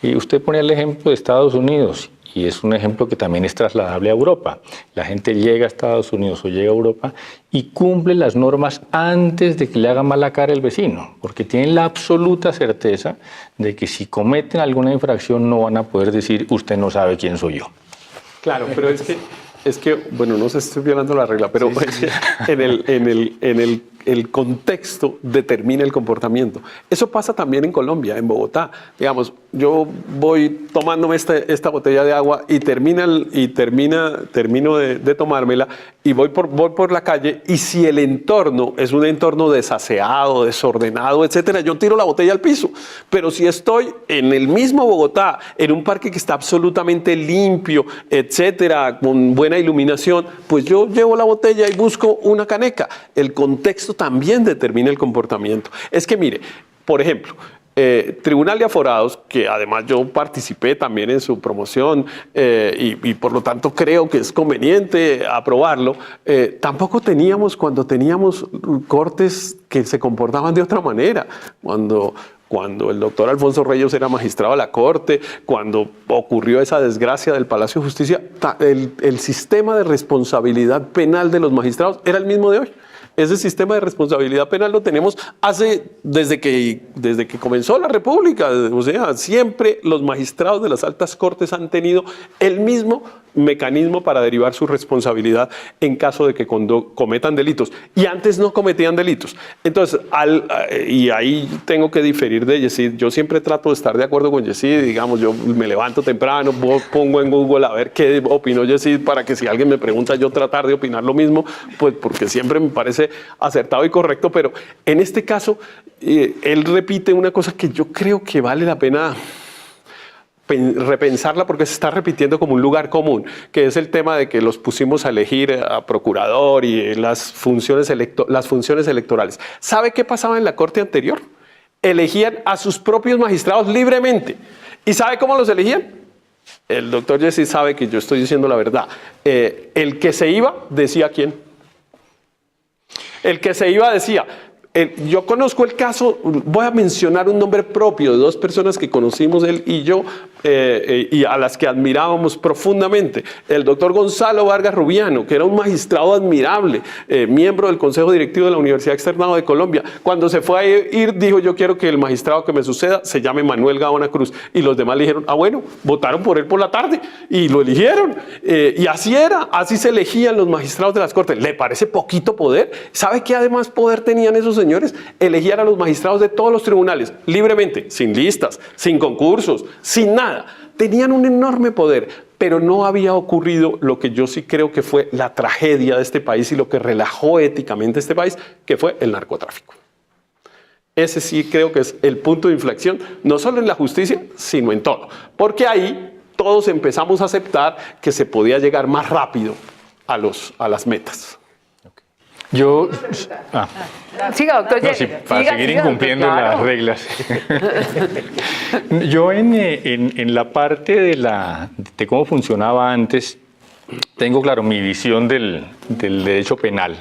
Y usted pone el ejemplo de Estados Unidos, y es un ejemplo que también es trasladable a Europa. La gente llega a Estados Unidos o llega a Europa y cumple las normas antes de que le haga mala cara el vecino, porque tienen la absoluta certeza de que si cometen alguna infracción no van a poder decir usted no sabe quién soy yo. Claro, pero es que bueno, no sé si estoy violando la regla, pero sí. El contexto determina el comportamiento. Eso pasa también en Colombia, en Bogotá. Digamos, yo voy tomándome esta botella de agua y termino de tomármela, y voy por la calle, y si el entorno es un entorno desaseado, desordenado, etcétera, yo tiro la botella al piso. Pero si estoy en el mismo Bogotá, en un parque que está absolutamente limpio, etcétera, con buena iluminación, pues yo llevo la botella y busco una caneca. El contexto también determina el comportamiento. Es que mire, por ejemplo, Tribunal de Aforados, que además yo participé también en su promoción y por lo tanto creo que es conveniente aprobarlo, tampoco teníamos, cuando teníamos cortes que se comportaban de otra manera, cuando el doctor Alfonso Reyes era magistrado de la Corte, cuando ocurrió esa desgracia del Palacio de Justicia, el sistema de responsabilidad penal de los magistrados era el mismo de hoy. Ese sistema de responsabilidad penal lo tenemos desde que comenzó la República. O sea, siempre los magistrados de las altas cortes han tenido el mismo mecanismo para derivar su responsabilidad en caso de que cometan delitos. Y antes no cometían delitos. Entonces, y ahí tengo que diferir de Yesid. Yo siempre trato de estar de acuerdo con Yesid. Digamos, yo me levanto temprano, pongo en Google a ver qué opinó Yesid, para que si alguien me pregunta, yo tratar de opinar lo mismo, pues porque siempre me parece acertado y correcto. Pero en este caso, él repite una cosa que yo creo que vale la pena repensarla, porque se está repitiendo como un lugar común, que es el tema de que los pusimos a elegir a procurador y las funciones electorales. ¿Sabe qué pasaba en la corte anterior? elegían a sus propios magistrados libremente. ¿Y sabe cómo los elegían? El doctor Yesid sabe que yo estoy diciendo la verdad. El que se iba decía quién. El que se iba decía... yo conozco el caso, voy a mencionar un nombre propio de dos personas que conocimos él y yo y a las que admirábamos profundamente. El doctor Gonzalo Vargas Rubiano, que era un magistrado admirable, miembro del Consejo Directivo de la Universidad Externado de Colombia. Cuando se fue a ir, dijo: yo quiero que el magistrado que me suceda se llame Manuel Gaona Cruz. Y los demás le dijeron: ah, bueno, votaron por él por la tarde y lo eligieron. Y así era, así se elegían los magistrados de las Cortes. ¿Le parece poquito poder? ¿Sabe qué además poder tenían esos señores? Elegían a los magistrados de todos los tribunales libremente, sin listas, sin concursos, sin nada. Tenían un enorme poder, pero no había ocurrido lo que yo sí creo que fue la tragedia de este país y lo que relajó éticamente este país, que fue el narcotráfico. Ese sí creo que es el punto de inflexión, no solo en la justicia, sino en todo. Porque ahí todos empezamos a aceptar que se podía llegar más rápido a las metas. Yo... Siga, doctor. No, sí, para seguir incumpliendo las reglas. Yo en la parte de cómo funcionaba antes, tengo claro mi visión del derecho penal.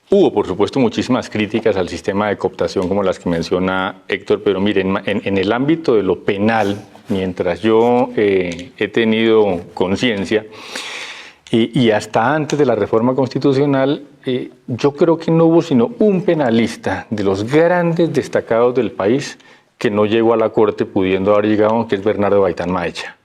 Hubo, por supuesto, muchísimas críticas al sistema de cooptación como las que menciona Héctor, pero miren, en el ámbito de lo penal, mientras yo he tenido conciencia, y hasta antes de la reforma constitucional, yo creo que no hubo sino un penalista de los grandes destacados del país que no llegó a la Corte pudiendo haber llegado, que es Bernardo Gaitán Maecha.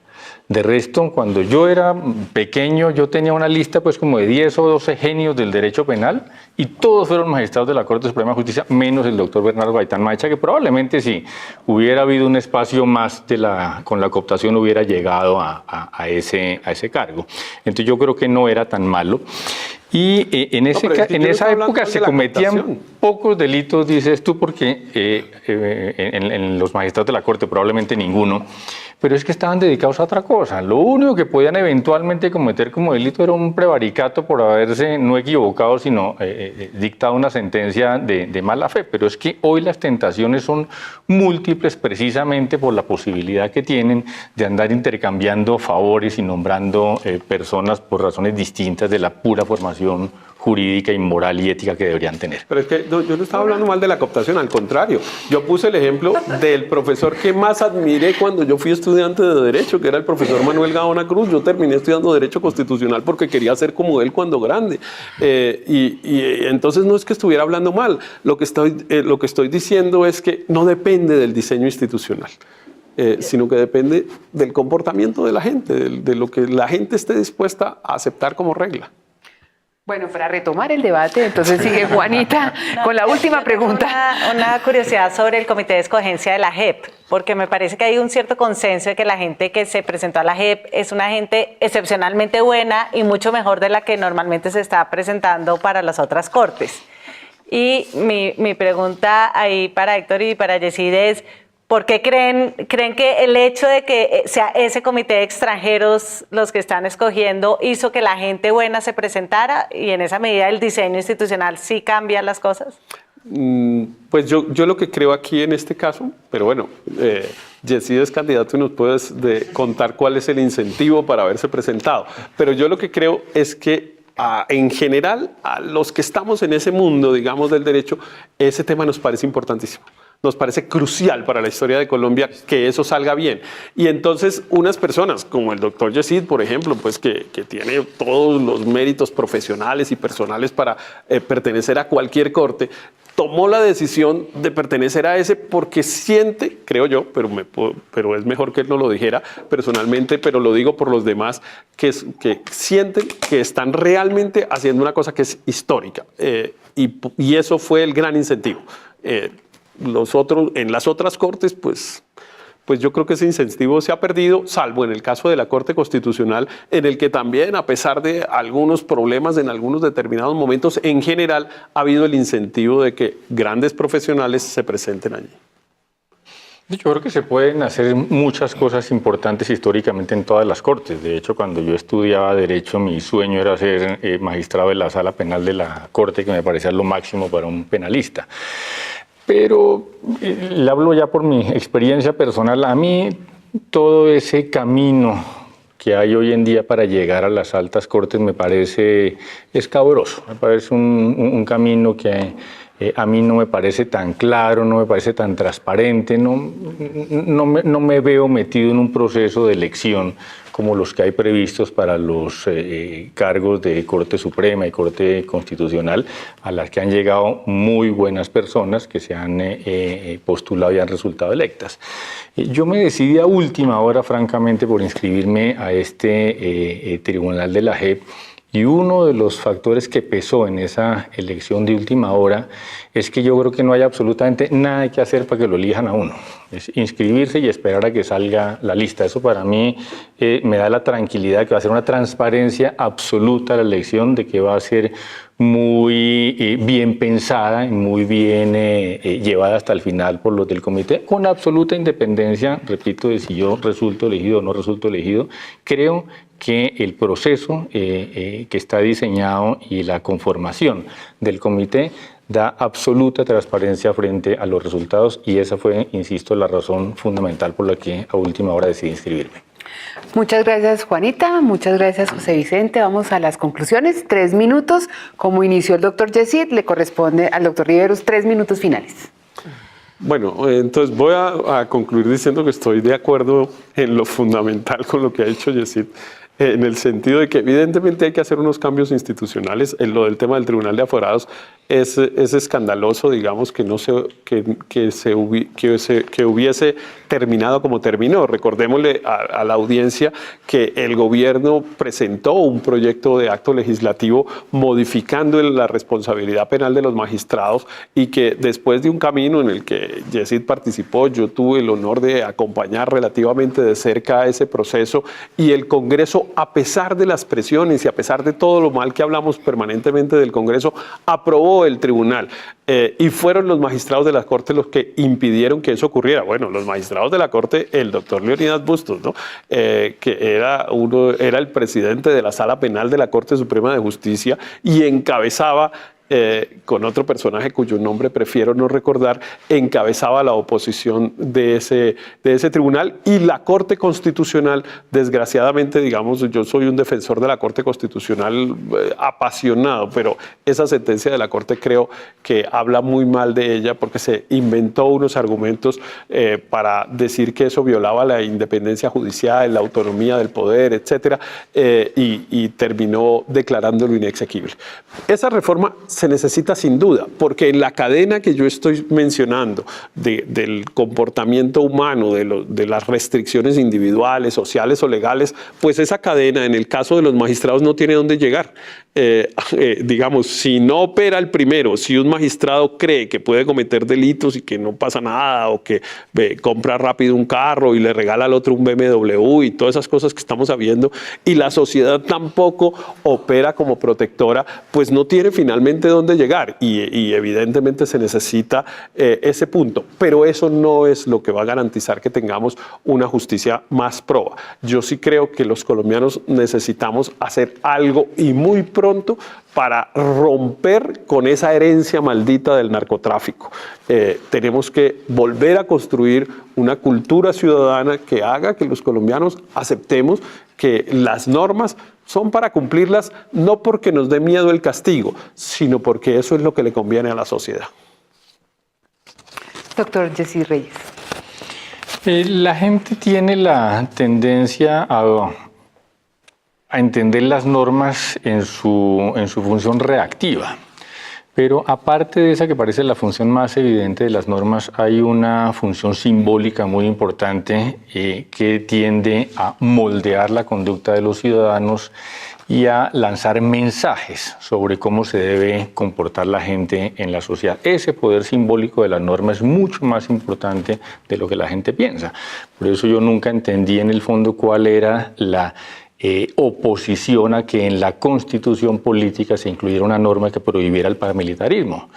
De resto, cuando yo era pequeño, yo tenía una lista pues como de 10 o 12 genios del derecho penal y todos fueron magistrados de la Corte Suprema de Justicia, menos el doctor Bernardo Gaitán Maecha, que probablemente si hubiera habido un espacio más con la cooptación hubiera llegado a ese cargo. Entonces yo creo que no era tan malo. Y en esa época se cometían pocos delitos, dices tú, porque en los magistrados de la Corte probablemente ninguno, pero es que estaban dedicados a otra cosa. Lo único que podían eventualmente cometer como delito era un prevaricato por haberse no equivocado, sino dictado una sentencia de mala fe. Pero es que hoy las tentaciones son múltiples precisamente por la posibilidad que tienen de andar intercambiando favores y nombrando personas por razones distintas de la pura formación jurídica y moral y ética que deberían tener. Pero es que yo no estaba hablando mal de la cooptación, al contrario. Yo puse el ejemplo del profesor que más admiré cuando yo fui estudiante de Derecho, que era el profesor Manuel Gaona Cruz. Yo terminé estudiando Derecho Constitucional porque quería ser como él cuando grande. Y entonces no es que estuviera hablando mal. Lo que estoy diciendo es que no depende del diseño institucional. Sino que depende del comportamiento de la gente, de lo que la gente esté dispuesta a aceptar como regla. Bueno, para retomar el debate, entonces sigue Juanita con la última pregunta. Una curiosidad sobre el comité de escogencia de la JEP, porque me parece que hay un cierto consenso de que la gente que se presentó a la JEP es una gente excepcionalmente buena y mucho mejor de la que normalmente se está presentando para las otras cortes. Y mi pregunta ahí para Héctor y para Yesid es: ¿por qué creen que el hecho de que sea ese comité de extranjeros los que están escogiendo hizo que la gente buena se presentara y en esa medida el diseño institucional sí cambia las cosas? Pues yo lo que creo aquí en este caso, pero bueno, Yesid es candidato y nos puedes contar cuál es el incentivo para haberse presentado. Pero yo lo que creo es que en general a los que estamos en ese mundo, digamos, del derecho, ese tema nos parece importantísimo. Nos parece crucial para la historia de Colombia que eso salga bien. Y entonces unas personas como el doctor Yesid, por ejemplo, pues que tiene todos los méritos profesionales y personales para pertenecer a cualquier corte, tomó la decisión de pertenecer a ese porque siente, creo yo, pero es mejor que él no lo dijera personalmente, pero lo digo por los demás, que sienten que están realmente haciendo una cosa que es histórica. Y eso fue el gran incentivo. En las otras cortes, pues yo creo que ese incentivo se ha perdido, salvo en el caso de la Corte Constitucional, en el que también, a pesar de algunos problemas en algunos determinados momentos, en general ha habido el incentivo de que grandes profesionales se presenten allí. Yo creo que se pueden hacer muchas cosas importantes históricamente en todas las cortes. De hecho, cuando yo estudiaba Derecho, mi sueño era ser magistrado de la Sala Penal de la Corte, que me parecía lo máximo para un penalista. pero le hablo ya por mi experiencia personal. A mí todo ese camino que hay hoy en día para llegar a las altas cortes me parece escabroso, me parece un camino que a mí no me parece tan claro, no me parece tan transparente, no me veo metido en un proceso de elección como los que hay previstos para los cargos de Corte Suprema y Corte Constitucional, a las que han llegado muy buenas personas que se han postulado y han resultado electas. Yo me decidí a última hora, francamente, por inscribirme a este Tribunal de la JEP. Y uno de los factores que pesó en esa elección de última hora es que yo creo que no hay absolutamente nada que hacer para que lo elijan a uno. Es inscribirse y esperar a que salga la lista. Eso para mí me da la tranquilidad que va a ser una transparencia absoluta la elección, de que va a ser muy bien pensada y muy bien llevada hasta el final por los del comité, con absoluta independencia, repito, de si yo resulto elegido o no resulto elegido. Creo que el proceso que está diseñado y la conformación del comité da absoluta transparencia frente a los resultados, y esa fue, insisto, la razón fundamental por la que a última hora decidí inscribirme. Muchas gracias, Juanita. Muchas gracias, José Vicente. Vamos a las conclusiones. 3 minutos. Como inició el doctor Yesid, le corresponde al doctor Riveros 3 minutos finales. Bueno, entonces voy a concluir diciendo que estoy de acuerdo en lo fundamental con lo que ha hecho Yesid, en el sentido de que evidentemente hay que hacer unos cambios institucionales. En lo del tema del Tribunal de Aforados es escandaloso, digamos, que hubiese terminado como terminó. Recordémosle a la audiencia que el gobierno presentó un proyecto de acto legislativo modificando la responsabilidad penal de los magistrados, y que después de un camino en el que Yesid participó, yo tuve el honor de acompañar relativamente de cerca ese proceso, y el Congreso, a pesar de las presiones y a pesar de todo lo mal que hablamos permanentemente del Congreso, aprobó el tribunal. Y fueron los magistrados de la Corte los que impidieron que eso ocurriera. Bueno, los magistrados de la Corte, el doctor Leonidas Bustos, ¿no? Que era el presidente de la Sala Penal de la Corte Suprema de Justicia, y encabezaba, con otro personaje cuyo nombre prefiero no recordar, encabezaba la oposición de ese tribunal. Y la Corte Constitucional, desgraciadamente, digamos, yo soy un defensor de la Corte Constitucional apasionado, pero esa sentencia de la Corte creo que habla muy mal de ella, porque se inventó unos argumentos para decir que eso violaba la independencia judicial, la autonomía del poder, etcétera, y terminó declarándolo inexequible. Esa reforma se necesita sin duda, porque en la cadena que yo estoy mencionando del comportamiento humano, de las restricciones individuales, sociales o legales, pues esa cadena, en el caso de los magistrados, no tiene dónde llegar. Digamos, si no opera el primero, si un magistrado cree que puede cometer delitos y que no pasa nada, o que compra rápido un carro y le regala al otro un BMW y todas esas cosas que estamos sabiendo, y la sociedad tampoco opera como protectora, pues no tiene finalmente dónde llegar, y evidentemente se necesita ese punto, pero eso no es lo que va a garantizar que tengamos una justicia más proba. Yo sí creo que los colombianos necesitamos hacer algo, y muy pronto, para romper con esa herencia maldita del narcotráfico. Tenemos que volver a construir una cultura ciudadana que haga que los colombianos aceptemos que las normas son para cumplirlas, no porque nos dé miedo el castigo, sino porque eso es lo que le conviene a la sociedad. Doctor Yesid Reyes. La gente tiene la tendencia a entender las normas en su función reactiva. Pero aparte de esa, que parece la función más evidente de las normas, hay una función simbólica muy importante que tiende a moldear la conducta de los ciudadanos y a lanzar mensajes sobre cómo se debe comportar la gente en la sociedad. Ese poder simbólico de la norma es mucho más importante de lo que la gente piensa. Por eso yo nunca entendí en el fondo cuál era la oposición a que en la Constitución política se incluyera una norma que prohibiera el paramilitarismo.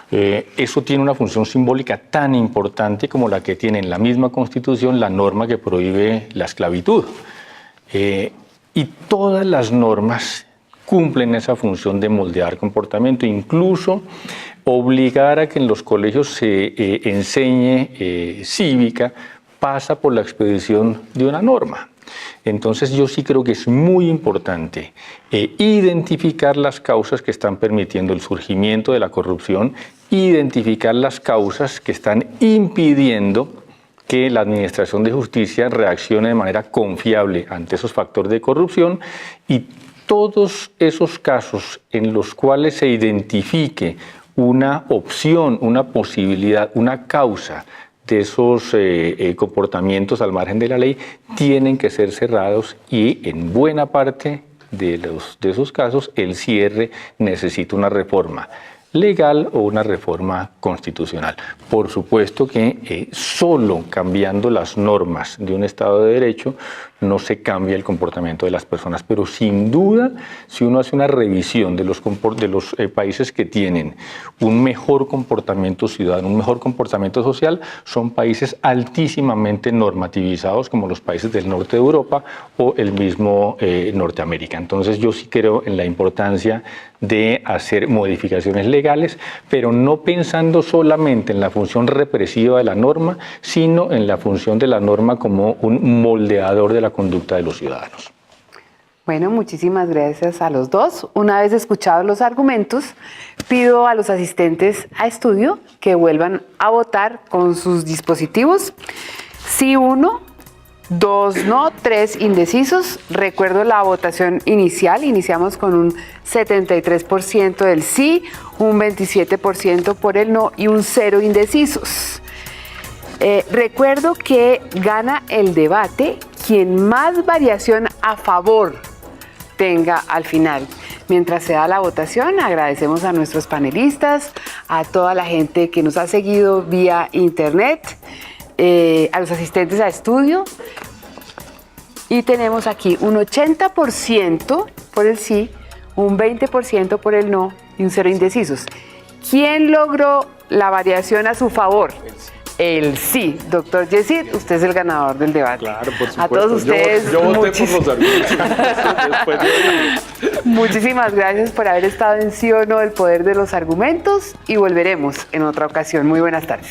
Eso tiene una función simbólica tan importante como la que tiene en la misma Constitución la norma que prohíbe la esclavitud. Y todas las normas cumplen esa función de moldear comportamiento. Incluso Obligar a que en los colegios se enseñe cívica pasa por la expedición de una norma. Entonces yo sí creo que es muy importante identificar las causas que están permitiendo el surgimiento de la corrupción, identificar las causas que están impidiendo que la Administración de Justicia reaccione de manera confiable ante esos factores de corrupción, y todos esos casos en los cuales se identifique una opción, una posibilidad, una causa de esos comportamientos al margen de la ley tienen que ser cerrados, y en buena parte de esos casos el cierre necesita una reforma legal o una reforma constitucional. Por supuesto que solo cambiando las normas de un Estado de Derecho no se cambia el comportamiento de las personas, pero sin duda, si uno hace una revisión de los países que tienen un mejor comportamiento ciudadano, un mejor comportamiento social, son países altísimamente normativizados, como los países del norte de Europa o el mismo Norteamérica. Entonces yo sí creo en la importancia de hacer modificaciones legales, pero no pensando solamente en la función represiva de la norma, sino en la función de la norma como un moldeador de la conducta de los ciudadanos. Bueno, muchísimas gracias a los dos. Una vez escuchados los argumentos, pido a los asistentes a estudio que vuelvan a votar con sus dispositivos. Sí, 1, 2 no, 3 indecisos. Recuerdo la votación inicial. Iniciamos con un 73% del sí, un 27% por el no y un 0 indecisos. Recuerdo que gana el debate quien más variación a favor tenga al final. Mientras se da la votación, agradecemos a nuestros panelistas, a toda la gente que nos ha seguido vía internet, a los asistentes a estudio. Y tenemos aquí un 80% por el sí, un 20% por el no y un 0 indecisos. ¿Quién logró la variación a su favor? El sí. Doctor Yesid, usted es el ganador del debate. Claro, por supuesto. A todos ustedes, yo voté por los argumentos. Muchísimas gracias por haber estado en Sí o No, el poder de los argumentos, y volveremos en otra ocasión. Muy buenas tardes.